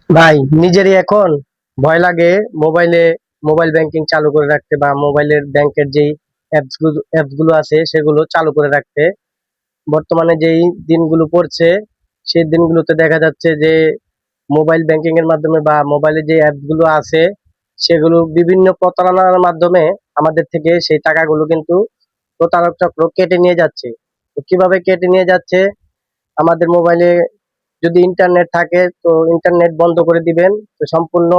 ভাই নিজেরই এখন ভয় লাগে মোবাইলে মোবাইল ব্যাংকিং চালু করে রাখতে বা মোবাইলের ব্যাংকের যেই অ্যাপস গুলো আছে সেগুলো চালু করে রাখতে। বর্তমানে যেই দিনগুলো পড়ছে সেই দিনগুলোতে দেখা যাচ্ছে যে মোবাইল ব্যাংকিং এর মাধ্যমে বা মোবাইলে যে অ্যাপস গুলো আছে সেগুলো বিভিন্ন প্রতারণার মাধ্যমে আমাদের থেকে সেই টাকাগুলো কিন্তু প্রতারক চক্র কেটে নিয়ে যাচ্ছে। তো কিভাবে কেটে নিয়ে যাচ্ছে, আমাদের মোবাইলে যদি ইন্টারনেট থাকে তো ইন্টারনেট বন্ধ করে দিবেন। তো সম্পূর্ণ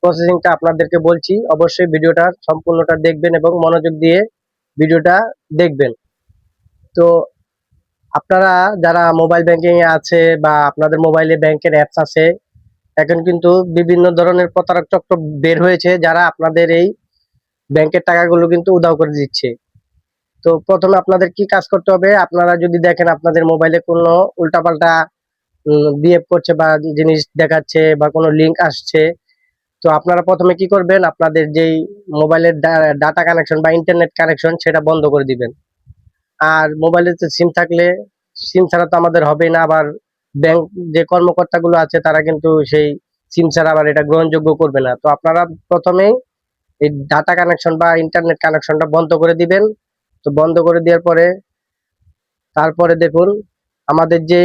প্রসেসিংটা আপনাদেরকে বলছি, অবশ্যই ভিডিওটা সম্পূর্ণটা দেখবেন এবং মনোযোগ দিয়ে ভিডিওটা দেখবেন। তো আপনারা যারা মোবাইল ব্যাংকিং এ আছে বা আপনাদের মোবাইলে ব্যাংকের অ্যাপস আছে, এখন কিন্তু বিভিন্ন ধরনের প্রতারক চক্র বের হয়েছে যারা আপনাদের এই ব্যাংকের টাকাগুলো কিন্তু উধাও করে দিচ্ছে। তো প্রথমে আপনাদের কি কাজ করতে হবে, আপনারা যদি দেখেন আপনাদের মোবাইলে কোনো উল্টাপাল্টা বিহেভ করছে বা জিনিস দেখাচ্ছে বা কোনো লিঙ্ক আসছে, তো আপনারা প্রথমে কি করবেন, আপনাদের যেই মোবাইলের ডাটা কানেকশন বা ইন্টারনেট কানেকশন সেটা বন্ধ করে দিবেন। আর মোবাইলে সিম থাকলে সিম ছাড়া তো আমাদের হবেই না, আবার ব্যাংক যে কর্মকর্তাগুলো আছে তারা কিন্তু সেই সিম ছাড়া আবার এটা গ্রহণযোগ্য করবে না। তো আপনারা প্রথমেই এই ডাটা কানেকশন বা ইন্টারনেট কানেকশনটা বন্ধ করে দিবেন। তো বন্ধ করে দেওয়ার পরে তারপরে দেখুন আমাদের যে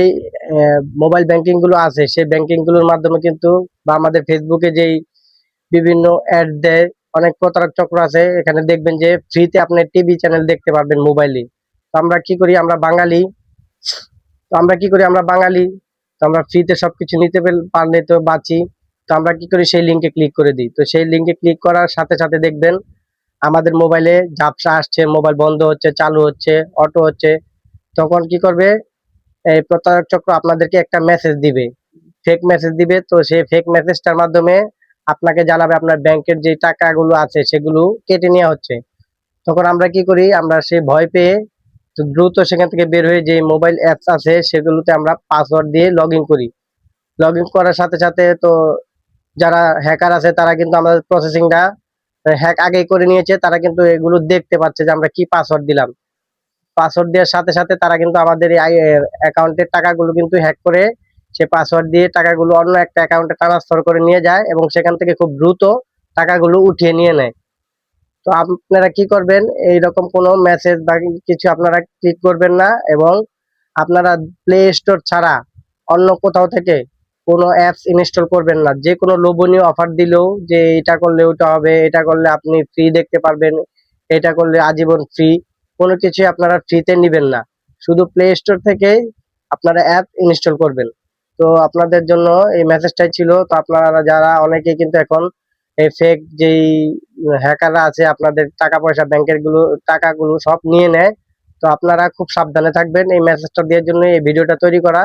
মোবাইল ব্যাংকিং গুলো আছে সেই ব্যাংকিং গুলোর মাধ্যমে কিন্তু বা আমাদের ফেসবুকে যেই বিভিন্ন অ্যাড দেয়, অনেক প্রতারক চক্র আছে, এখানে দেখবেন যে ফ্রিতে আপনি টিভি চ্যানেল দেখতে পারবেন মোবাইলে। তো আমরা কি করি, আমরা বাঙালি, তো আমরা কি করি, আমরা বাঙালি, তো আমরা ফ্রিতে সবকিছু নিতে পারলে তো বাঁচি। তো আমরা কি করি, সেই লিঙ্কে ক্লিক করে দিই। তো সেই লিঙ্কে ক্লিক করার সাথে সাথে দেখবেন আমাদের মোবাইলে ঝাপসা আসছে, মোবাইল বন্ধ হচ্ছে, চালু হচ্ছে, অটো হচ্ছে। তখন কি করবে, এই প্রতারক চক্র আপনাদেরকে একটা মেসেজ দিবে, ফেক মেসেজ দিবে। তো সেই ফেক মেসেজটার মাধ্যমে আপনাকে জানাবে আপনার ব্যাংকের যে টাকাগুলো আছে সেগুলো কেটে নেওয়া হচ্ছে। তখন আমরা কি করি, আমরা সেই ভয় পেয়ে তো দ্রুত সেখান থেকে বের হয়ে যে মোবাইল অ্যাপস আছে সেগুলোতে আমরা পাসওয়ার্ড দিয়ে লগ ইন করি। লগ ইন করার সাথে সাথে তো যারা হ্যাকার আছে তারা কিন্তু আমাদের প্রসেসিংটা হ্যাক আগেই করে নিয়েছে, তারা কিন্তু এগুলো দেখতে পাচ্ছে যে আমরা কি পাসওয়ার্ড দিলাম। পাসওয়ার্ড দেওয়ার সাথে সাথে তারা কিন্তু আমাদের এই অ্যাকাউন্টের টাকাগুলো কিন্তু হ্যাক করে সে পাসওয়ার্ড দিয়ে টাকাগুলো অন্য একটা অ্যাকাউন্টে ট্রান্সফার করে নিয়ে যায় এবং সেখান থেকে খুব দ্রুত টাকাগুলো উঠিয়ে নিয়ে নেয়। তো আপনারা কি করবেন, এইরকম কোনো মেসেজ বা কিছু আপনারা ক্লিক করবেন না এবং আপনারা প্লে স্টোর ছাড়া অন্য কোথাও থেকে কোনো অ্যাপস ইনস্টল করবেন না। যে কোনো লোভনীয় অফার দিলেও যে এটা করলে ওটা হবে, এটা করলে আপনি ফ্রি দেখতে পারবেন, এটা করলে আজীবন ফ্রি, কোনো কিছুই আপনারা ফ্রিতে নিবেন না। শুধু প্লে স্টোর থেকে আপনারা অ্যাপ ইনস্টল করবেন। তো আপনাদের জন্য এই মেসেজটাই ছিল। তো আপনারা যারা অনেকে কিন্তু এখন এই ফেক যেই হ্যাকাররা আছে আপনাদের টাকা পয়সা ব্যাংকের টাকাগুলো সব নিয়ে নেয়। তো আপনারা খুব সাবধানে থাকবেন, এই মেসেজটা দেওয়ার জন্য এই ভিডিওটা তৈরি করা।